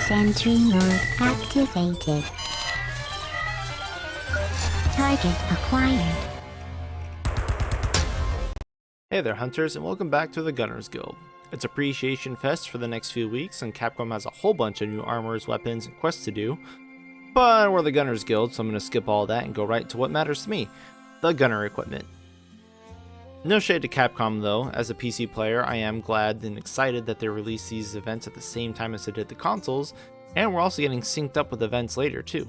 Sentry mode activated. Target acquired. Hey there hunters, and welcome back to the Gunners Guild. It's Appreciation Fest for the next few weeks, and Capcom has a whole bunch of new armors, weapons, and quests to do. But we're the Gunners Guild, so I'm going to skip all that and go right to what matters to me, the gunner equipment. No shade to Capcom though, as a PC player I am glad and excited that they released these events at the same time as they did the consoles, and we're also getting synced up with events later too.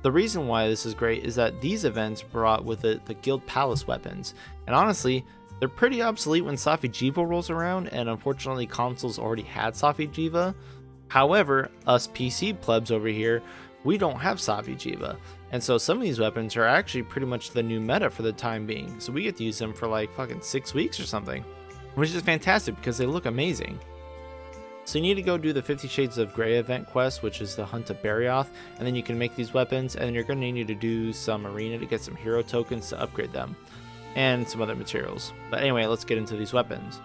The reason why this is great is that these events brought with it the Guild Palace weapons, and honestly, they're pretty obsolete when safi'jiiva rolls around, and unfortunately consoles already had safi'jiiva. However, us PC plebs over here, we don't have safi'jiiva, and so some of these weapons are actually pretty much the new meta for the time being, so we get to use them for like fucking 6 weeks or something, which is fantastic because they look amazing. So you need to go do the 50 Shades of Grey event quest, which is the hunt of Barioth, and then you can make these weapons, and then you're going to need to do some arena to get some hero tokens to upgrade them, and some other materials. But anyway, let's get into these weapons.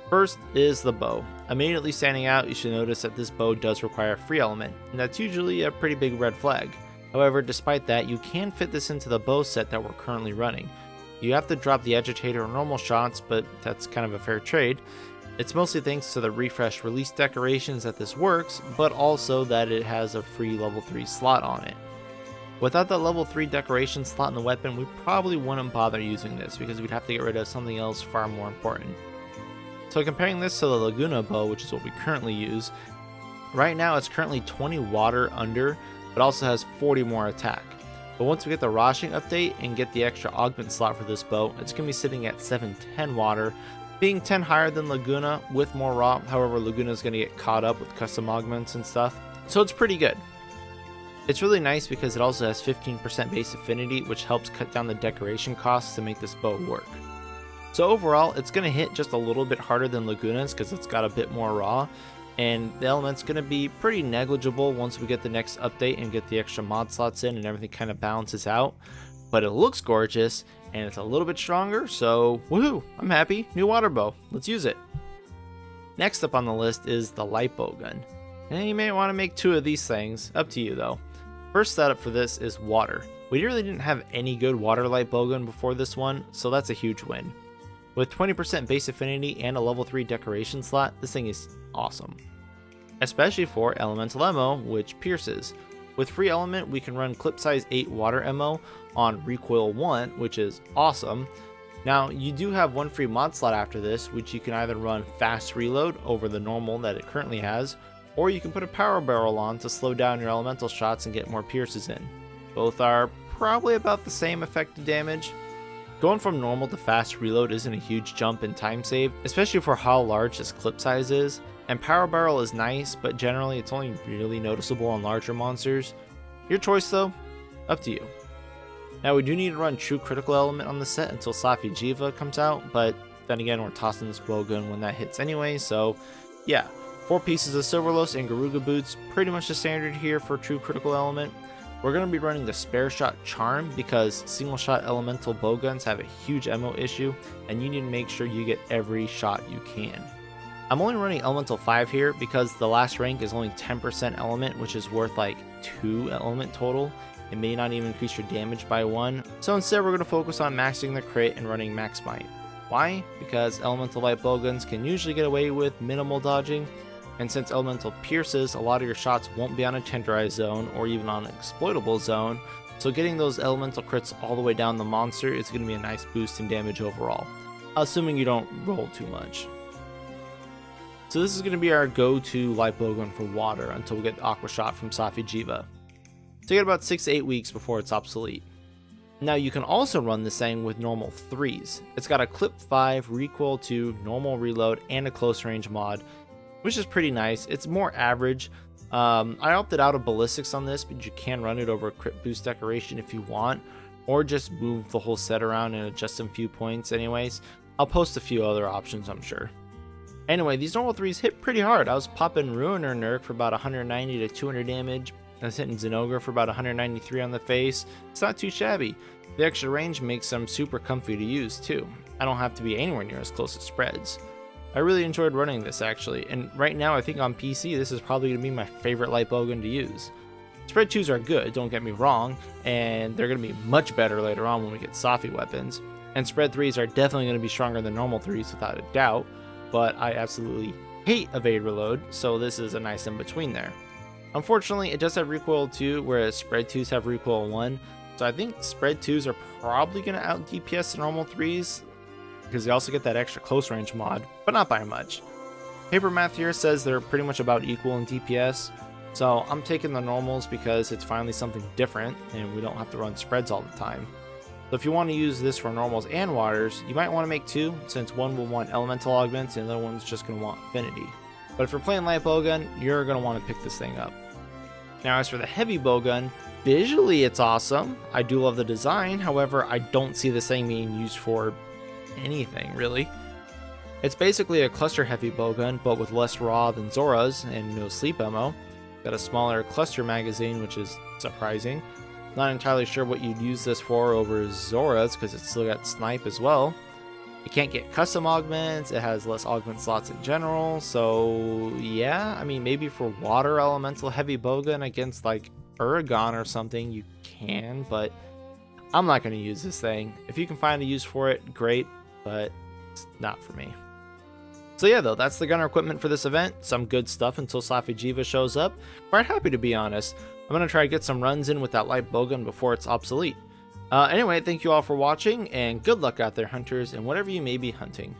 First is the bow. Immediately standing out, you should notice that this bow does require a free element, and that's usually a pretty big red flag. However, despite that, you can fit this into the bow set that we're currently running. You have to drop the agitator or normal shots, but that's kind of a fair trade. It's mostly thanks to the refresh release decorations that this works, but also that it has a free level 3 slot on it. Without that level 3 decoration slot in the weapon, we probably wouldn't bother using this because we'd have to get rid of something else far more important. So comparing this to the Laguna bow, which is what we currently use, right now it's currently 20 water under, but also has 40 more attack. But once we get the Rashing update and get the extra augment slot for this bow, it's going to be sitting at 710 water, being 10 higher than Laguna with more raw. However, Laguna is going to get caught up with custom augments and stuff, so it's pretty good. It's really nice because it also has 15% base affinity, which helps cut down the decoration costs to make this bow work. So overall, it's going to hit just a little bit harder than Laguna's because it's got a bit more raw, and the element's going to be pretty negligible once we get the next update and get the extra mod slots in and everything kind of balances out. But it looks gorgeous, and it's a little bit stronger, so woohoo, I'm happy. New water bow, let's use it. Next up on the list is the Lipo Gun. And you may want to make 2 of these things, up to you though. First setup for this is water. We really didn't have any good water Lipo Gun before this one, so that's a huge win. With 20% base affinity and a level 3 decoration slot, this thing is awesome. Especially for elemental ammo, which pierces. With free element, we can run clip size 8 water ammo on recoil 1, which is awesome. Now, you do have one free mod slot after this, which you can either run fast reload over the normal that it currently has, or you can put a power barrel on to slow down your elemental shots and get more pierces in. Both are probably about the same effective damage. Going from normal to fast reload isn't a huge jump in time save, especially for how large this clip size is, and power barrel is nice, but generally it's only really noticeable on larger monsters. Your choice though, up to you. Now we do need to run true critical element on the set until safi'jiiva comes out, but then again we're tossing this bowgun when that hits anyway, so yeah. 4 pieces of Silverlos and Garuga boots, pretty much the standard here for true critical element. We're going to be running the spare shot charm because single shot elemental bowguns have a huge ammo issue, and you need to make sure you get every shot you can. I'm only running elemental 5 here because the last rank is only 10% element, which is worth like 2 element total. It may not even increase your damage by 1, so instead we're going to focus on maxing the crit and running max might. Why? Because elemental light bowguns can usually get away with minimal dodging, and since elemental pierces, a lot of your shots won't be on a tenderized zone or even on an exploitable zone, so getting those elemental crits all the way down the monster is going to be a nice boost in damage overall, assuming you don't roll too much. So this is going to be our go-to Lipo Gun for water until we get Aqua Shot from safi'jiiva. So you get about 6 to 8 weeks before it's obsolete. Now you can also run this thing with normal 3s. It's got a clip 5, recoil 2, normal reload, and a close range mod, which is pretty nice. It's more average. I opted out of ballistics on this, but you can run it over a crit boost decoration if you want, or just move the whole set around and adjust some few points anyways. I'll post a few other options, I'm sure. Anyway, these normal 3s hit pretty hard. I was popping Ruiner Nerk for about 190 to 200 damage. I was hitting Zenogre for about 193 on the face. It's not too shabby. The extra range makes them super comfy to use too. I don't have to be anywhere near as close as spreads. I really enjoyed running this actually, and right now I think on PC this is probably going to be my favorite Lipo Gun to use. Spread 2s are good, don't get me wrong, and they're going to be much better later on when we get Safi weapons. And spread 3s are definitely going to be stronger than normal 3s without a doubt, but I absolutely hate evade reload, so this is a nice in between there. Unfortunately, it does have recoil 2, whereas spread 2s have recoil 1, so I think spread 2s are probably going to out DPS the normal 3s, because they also get that extra close range mod, but not by much. Paper math here says they're pretty much about equal in DPS, so I'm taking the normals because it's finally something different, and we don't have to run spreads all the time. So if you want to use this for normals and waters, you might want to make 2, since one will want elemental augments and the other one's just going to want affinity. But if you're playing light bowgun, you're going to want to pick this thing up. Now as for the heavy bowgun, visually it's awesome. I do love the design, however I don't see this thing being used for anything really. It's basically a cluster heavy bowgun, but with less raw than Zora's and no sleep ammo. Got a smaller cluster magazine, which is surprising. Not entirely sure what you'd use this for over Zora's, because it's still got snipe as well. It can't get custom augments, it has less augment slots in general, so yeah, I mean maybe for water elemental heavy bowgun against like Uragon or something you can, but I'm not going to use this thing. If you can find a use for it, great, but it's not for me. So yeah though, that's the gunner equipment for this event. Some good stuff until safi'jiiva shows up. Quite happy to be honest. I'm going to try to get some runs in with that light bowgun before it's obsolete. Anyway, thank you all for watching, and good luck out there hunters and whatever you may be hunting.